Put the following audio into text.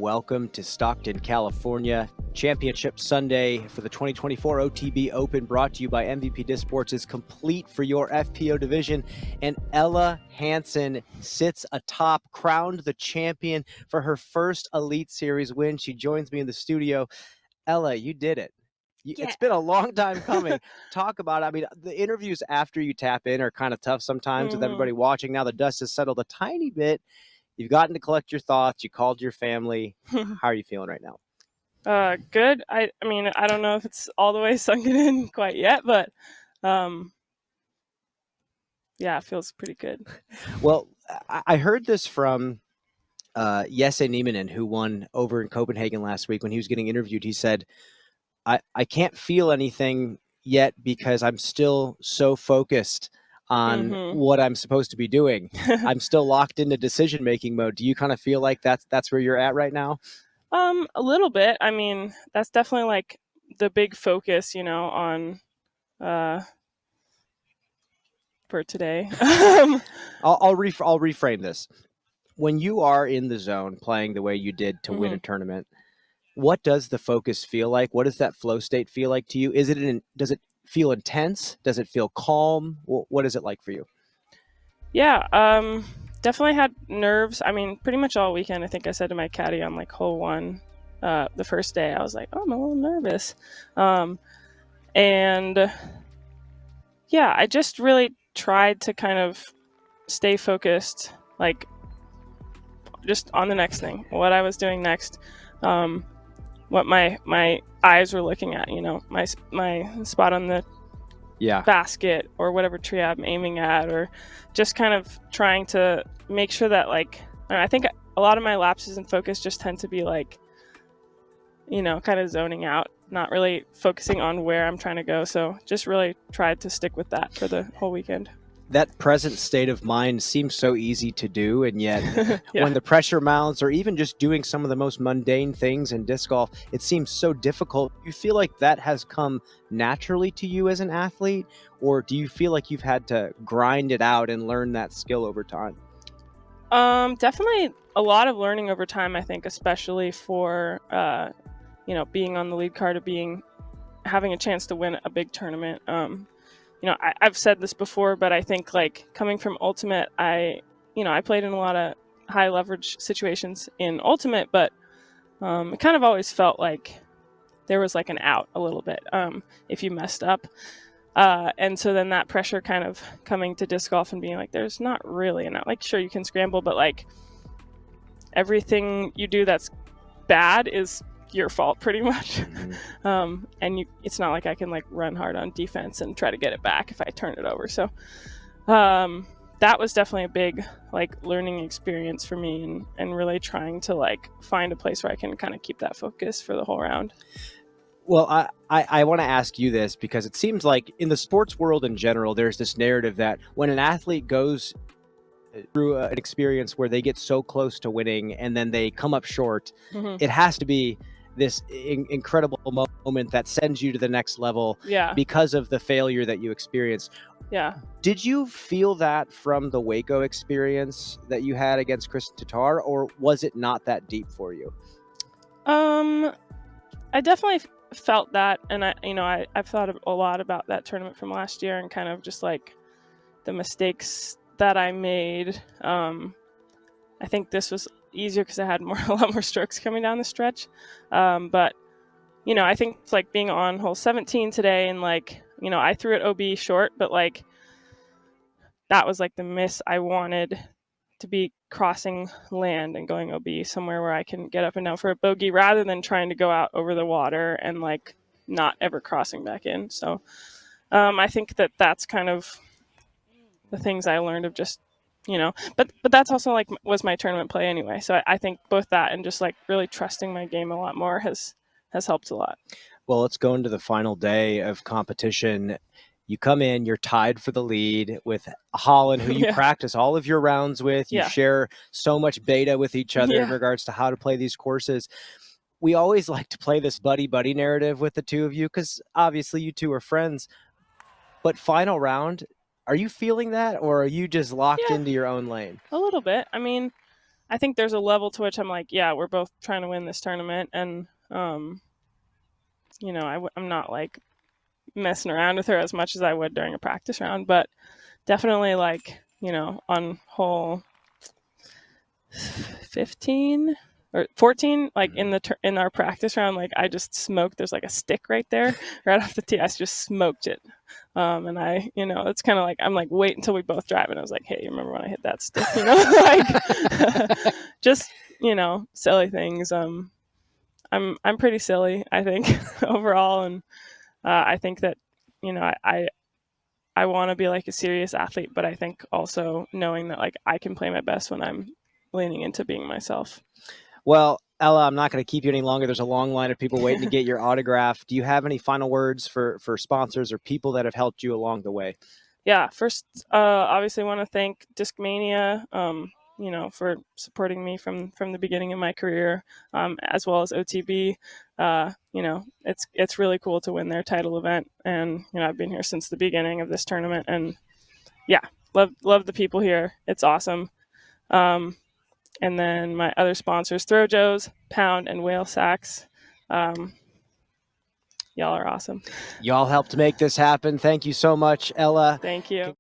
welcome to Stockton, California. Championship Sunday for the 2024 OTB Open, brought to you by MVP Disc Sports, is complete for your FPO division, and Ella Hansen sits atop, crowned the champion for her first Elite Series win. She joins me in the studio. Ella, you did it. It's been a long time coming. Talk about it. I mean, the interviews after you tap in are kind of tough sometimes with everybody watching. Now the dust has settled a tiny bit. You've gotten to collect your thoughts. You called your family. How are you feeling right now? Good. I mean, I don't know if it's all the way sunken in quite yet, but yeah, it feels pretty good. Well, I heard this from Jesse Nieminen, who won over in Copenhagen last week. When he was getting interviewed, he said, I can't feel anything yet because I'm still so focused on what I'm supposed to be doing. I'm still locked into decision-making mode. Do you kind of feel like that's where you're at right now? A little bit. I mean, that's definitely like the big focus, on for today. I'll reframe this. When you are in the zone playing the way you did to win a tournament, what does the focus feel like? What does that flow state feel like to you? Does it feel intense? Does it feel calm? What is it like for you? Yeah, definitely had nerves. I mean, pretty much all weekend. I think I said to my caddy on like hole one, the first day, I was like, oh, I'm a little nervous. And yeah, I just really tried to kind of stay focused, like just on the next thing, what I was doing next, what my eyes were looking at, my spot on the basket or whatever tree I'm aiming at, or just kind of trying to make sure that, like, I think a lot of my lapses in focus just tend to be like, kind of zoning out, not really focusing on where I'm trying to go. So just really tried to stick with that for the whole weekend. That present state of mind seems so easy to do, and yet when the pressure mounts, or even just doing some of the most mundane things in disc golf, it seems so difficult. Do you feel like that has come naturally to you as an athlete, or do you feel like you've had to grind it out and learn that skill over time? Definitely a lot of learning over time, I think, especially for being on the lead card, having a chance to win a big tournament. I've said this before, but I think, like, coming from Ultimate, I played in a lot of high leverage situations in Ultimate, but it kind of always felt like there was like an out a little bit if you messed up. And so then that pressure kind of coming to disc golf and being like, there's not really an out. Like, sure, you can scramble, but like everything you do that's bad is your fault pretty much. And it's not like I can like run hard on defense and try to get it back if I turn it over. So that was definitely a big like learning experience for me, and really trying to like find a place where I can kind of keep that focus for the whole round. Well, I want to ask you this because it seems like in the sports world in general, there's this narrative that when an athlete goes through an experience where they get so close to winning and then they come up short, it has to be this incredible moment that sends you to the next level because of the failure that you experienced. Did you feel that from the Waco experience that you had against Kristen Tatar, or was it not that deep for you? I definitely felt that, and I've thought a lot about that tournament from last year and kind of just like the mistakes that I made. I think this was easier because I had a lot more strokes coming down the stretch. But I think it's like being on hole 17 today, and like, I threw it OB short, but like that was like the miss I wanted to be, crossing land and going OB somewhere where I can get up and down for a bogey rather than trying to go out over the water and like not ever crossing back in. So I think that's kind of the things I learned of just, but that's also like was my tournament play anyway. So I think both that and just like really trusting my game a lot more has helped a lot. Well, let's go into the final day of competition. You come in, you're tied for the lead with Holland, who you practice all of your rounds with. You share so much beta with each other in regards to how to play these courses. We always like to play this buddy-buddy narrative with the two of you because obviously you two are friends. But final round, are you feeling that, or are you just locked into your own lane? A little bit. I mean, I think there's a level to which I'm like, yeah, we're both trying to win this tournament, and I'm not like messing around with her as much as I would during a practice round, but definitely like on hole 15 or 14, like in our practice round, like I just smoked. There's like a stick right there, right off the tee. I just smoked it, and I, it's kind of like I'm like wait until we both drive, and I was like, hey, you remember when I hit that stick? Like just silly things. I'm pretty silly, I think, overall, and I think that I want to be like a serious athlete, but I think also knowing that like I can play my best when I'm leaning into being myself. Well, Ella, I'm not going to keep you any longer. There's a long line of people waiting to get your autograph. Do you have any final words for sponsors or people that have helped you along the way? Yeah, first, obviously want to thank Discmania, for supporting me from the beginning of my career, as well as OTB. It's really cool to win their title event, and I've been here since the beginning of this tournament, and yeah, love the people here. It's awesome. And then my other sponsors, Throw Joe's, Pound, and Whale Sacks. Y'all are awesome. Y'all helped make this happen. Thank you so much, Ella. Thank you.